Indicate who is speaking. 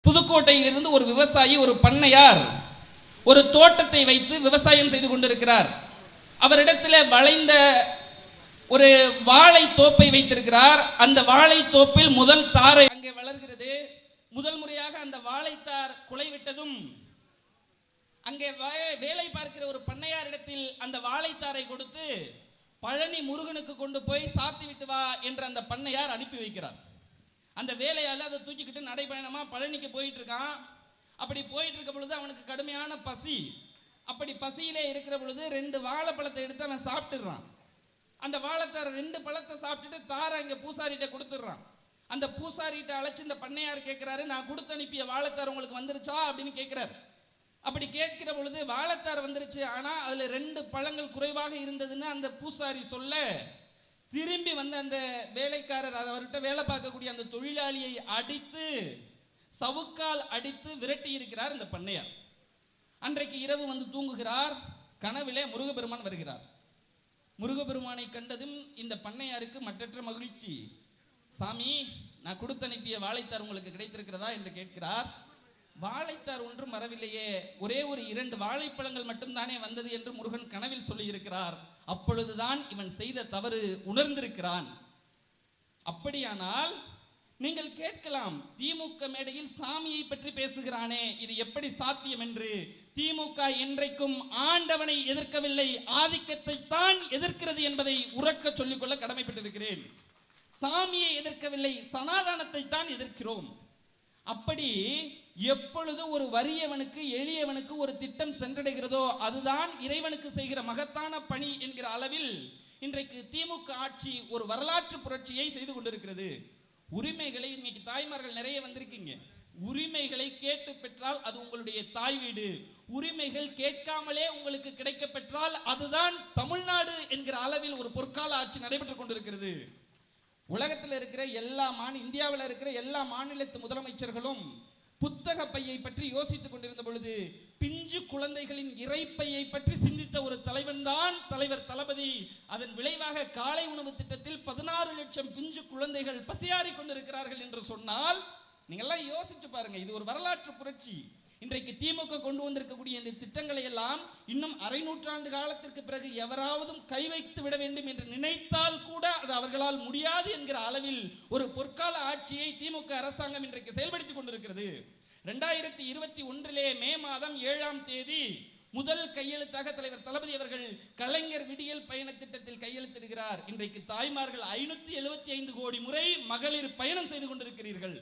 Speaker 1: புதுக்கோட்டையிலிருந்து ஒரு விவசாயி, ஒரு பண்ணையார் ஒரு தோட்டத்தை வைத்து விவசாயம் செய்து கொண்டிருக்கிறார். அவரிடத்தில் வளைந்த ஒரு வாழை தோப்பை வைத்திருக்கிறார். அந்த வாழை தோப்பில் முதல் தாரை அங்கே வளர்கிறது. முதல் முறையாக அந்த வாழைத்தார் குலை விட்டதும் அங்கே வேலை பார்க்கிற ஒரு பண்ணையாரிடத்தில் அந்த வாழைத்தாரை கொடுத்து பழனி முருகனுக்கு கொண்டு போய் சாத்தி விட்டு வா என்று அந்த பண்ணையார் அனுப்பி வைக்கிறார். அந்த வேலையால் அதை தூக்கிக்கிட்டு நடைபயணமா பழனிக்கு போயிட்டு இருக்கான். அப்படி போயிட்டு இருக்க பொழுது அவனுக்கு கடுமையான பசி. அப்படி பசியிலே இருக்கிற பொழுது 2 வாழைப்பழத்தை எடுத்து அவன் சாப்பிட்டுறான். அந்த வாழைத்தார 2 பழத்தை சாப்பிட்டுட்டு தாரை அங்கே பூசாரிட்ட கொடுத்துடுறான். அந்த பூசாரிட்ட அழைச்சு இந்த பண்ணையார் கேட்கிறாரு, நான் கொடுத்து அனுப்பிய வாழைத்தார் உங்களுக்கு வந்துருச்சா அப்படின்னு கேட்கிறார். அப்படி கேட்கிற பொழுது வாழைத்தார் வந்துருச்சு, ஆனா அதுல 2 பழங்கள் குறைவாக இருந்ததுன்னு அந்த பூசாரி சொல்ல, திரும்பி வந்த அந்த வேலைக்காரர், அவர்கிட்ட வேலை பார்க்கக்கூடிய அந்த தொழிலாளியை அடித்து சவுக்கால் அடித்து விரட்டி இருக்கிறார் இந்த பண்ணையார். அன்றைக்கு இரவு வந்து தூங்குகிறார். கனவிலே முருகப்பெருமான் வருகிறார். முருகப்பெருமானை கண்டதும் இந்த பண்ணையாருக்கு மற்றற்ற மகிழ்ச்சி. சாமி, நான் கொடுத்து அனுப்பிய வாழைத்தார் உங்களுக்கு கிடைத்திருக்கிறதா என்று கேட்கிறார். வாழைத்தார் ஒன்றும் வரவில்லையே, ஒரே ஒரு 2 வாழைப்பழங்கள் மட்டும்தானே வந்தது என்று முருகன் கனவில் சொல்லி இருக்கிறார். அப்பொழுதுதான் இவன் செய்த தவறு உணர்ந்திருக்கிறான். அப்படியானால் நீங்கள் கேட்கலாம், திமுக மேடையில் சாமியை பற்றி பேசுகிறானே, இது எப்படி சாத்தியம் என்று. திமுக என்றைக்கும் ஆண்டவனை எதிர்க்கவில்லை, ஆதிக்கத்தை தான் எதிர்க்கிறது என்பதை உறக்க சொல்லிக்கொள்ள கடமைப்பட்டிருக்கிறேன். சாமியை எதிர்க்கவில்லை, சனாதனத்தை தான் எதிர்க்கிறோம். அப்படி எப்பொழுது ஒரு வறியவனுக்கு எளியவனுக்கு ஒரு திட்டம் சென்றடைகிறதோ அதுதான் இறைவனுக்கு செய்கிற மகத்தான பணி என்கிற அளவில் இன்றைக்கு திமுக ஆட்சி ஒரு வரலாற்று புரட்சியை செய்து கொண்டிருக்கிறது. உரிமைகளை இன்னைக்கு தாய்மார்கள் நிறைய வந்திருக்கீங்க. உரிமைகளை கேட்டு பெற்றால் அது உங்களுடைய தாய் வீடு. உரிமைகள் கேட்காமலே உங்களுக்கு கிடைக்க பெற்றால் அதுதான் தமிழ்நாடு என்கிற அளவில் ஒரு பொற்கால ஆட்சி நடைபெற்றுக் கொண்டிருக்கிறது. உலகத்தில் இருக்கிற இந்தியாவில் இருக்கிற எல்லா மாநிலத்து முதலமைச்சர்களும் புத்தக பையை பற்றி யோசித்துக் கொண்டிருந்த பொழுது பிஞ்சு குழந்தைகளின் இறைப்பையை பற்றி சிந்தித்த ஒரு தலைவன் தான் தலைவர் தளபதி. அதன் விளைவாக காலை உணவு திட்டத்தில் 16 லட்சம் பிஞ்சு குழந்தைகள் பசியாறி கொண்டிருக்கிறார்கள் என்று சொன்னால் நீங்க எல்லாம் யோசிச்சு பாருங்க. இது ஒரு வரலாற்று புரட்சி. இன்றைக்கு திமுக கொண்டு வந்திருக்கக்கூடிய இந்த திட்டங்களை எல்லாம் இன்னும் அரை நூற்றாண்டு காலத்திற்கு பிறகு எவராவது கை வைத்து விட வேண்டும் என்று நினைத்தால் கூட அது அவர்களால் முடியாது என்கிற அளவில் ஒரு பொற்கால ஆட்சியை திமுக அரசாங்கம் இன்றைக்கு செயல்படுத்திக் கொண்டிருக்கிறது. 2021 மே மாதம் 7ஆம் தேதி முதல் கையெழுத்தாக தலைவர் தளபதி அவர்கள் கலைஞர் விடியல் பயண திட்டத்தில் கையெழுத்திடுகிறார். இன்றைக்கு தாய்மார்கள் 575 கோடி முறை மகளிர் பயணம் செய்து கொண்டிருக்கிறீர்கள்.